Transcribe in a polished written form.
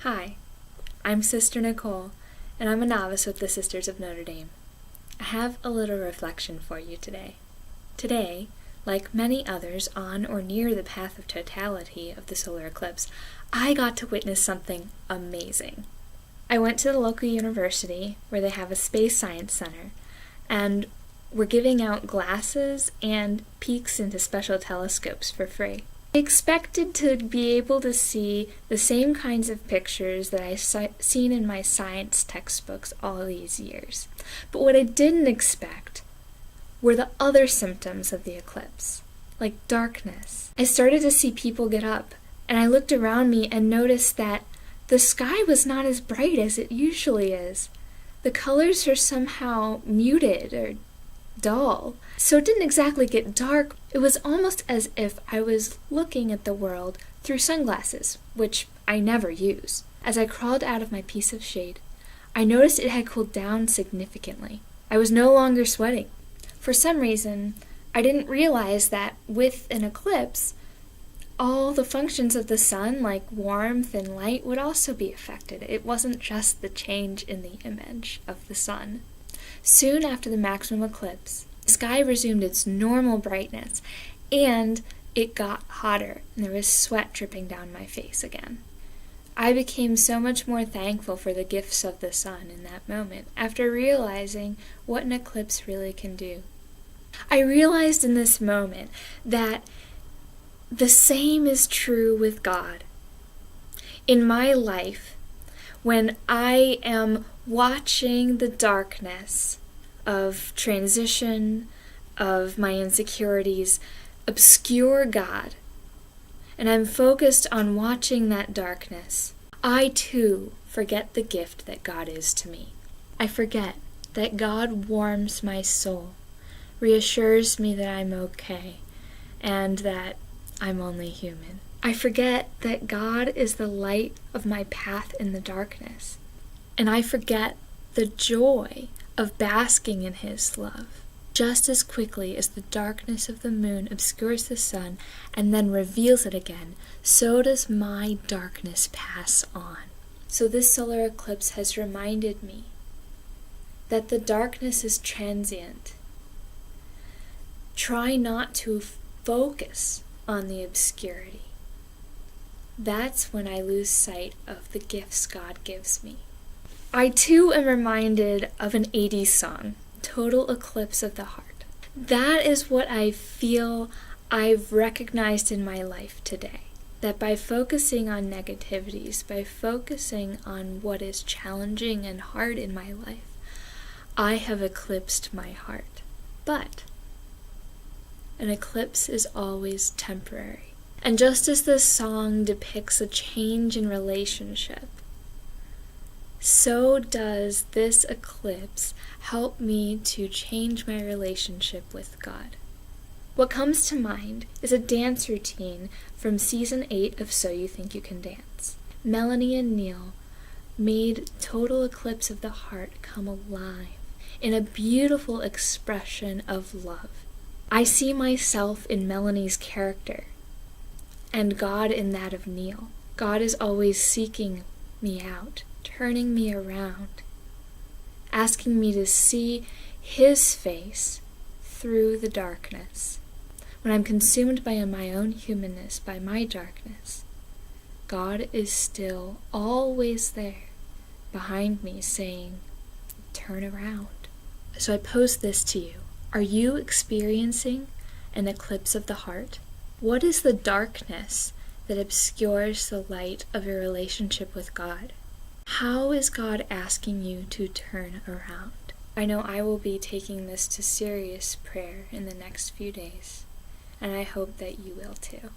Hi, I'm Sister Nicole, and I'm a novice with the Sisters of Notre Dame. I have a little reflection for you today. Today, like many others on or near the path of totality of the solar eclipse, I got to witness something amazing. I went to the local university where they have a space science center, and we're giving out glasses and peeks into special telescopes for free. I expected to be able to see the same kinds of pictures that I've seen in my science textbooks all these years. But what I didn't expect were the other symptoms of the eclipse, like darkness. I started to see people get up, and I looked around me and noticed that the sky was not as bright as it usually is. The colors are somehow muted or dull. So it didn't exactly get dark. It was almost as if I was looking at the world through sunglasses, which I never use. As I crawled out of my piece of shade, I noticed it had cooled down significantly. I was no longer sweating. For some reason, I didn't realize that with an eclipse, all the functions of the sun, like warmth and light, would also be affected. It wasn't just the change in the image of the sun. Soon after the maximum eclipse, the sky resumed its normal brightness, and it got hotter, and there was sweat dripping down my face again. I became so much more thankful for the gifts of the sun in that moment, after realizing what an eclipse really can do. I realized in this moment that the same is true with God. In my life, when I am watching the darkness of transition, of my insecurities, obscure God, and I'm focused on watching that darkness, I too forget the gift that God is to me. I forget that God warms my soul, reassures me that I'm okay, and that I'm only human. I forget that God is the light of my path in the darkness, and I forget the joy of basking in His love. Just as quickly as the darkness of the moon obscures the sun and then reveals it again, so does my darkness pass on. So this solar eclipse has reminded me that the darkness is transient. Try not to focus on the obscurity. That's when I lose sight of the gifts God gives me. I too am reminded of an 80s song, Total Eclipse of the Heart. That is what I feel I've recognized in my life today. That by focusing on negativities, by focusing on what is challenging and hard in my life, I have eclipsed my heart. But an eclipse is always temporary. And just as this song depicts a change in relationship, so does this eclipse help me to change my relationship with God. What comes to mind is a dance routine from season 8 of So You Think You Can Dance. Melanie and Neil made Total Eclipse of the Heart come alive in a beautiful expression of love. I see myself in Melanie's character, and God in that of Neil. God is always seeking me out, turning me around, asking me to see His face through the darkness. When I'm consumed by my own humanness, by my darkness, God is still always there behind me saying, turn around. So I pose this to you. Are you experiencing an eclipse of the heart? What is the darkness that obscures the light of your relationship with God? How is God asking you to turn around? I know I will be taking this to serious prayer in the next few days, and I hope that you will too.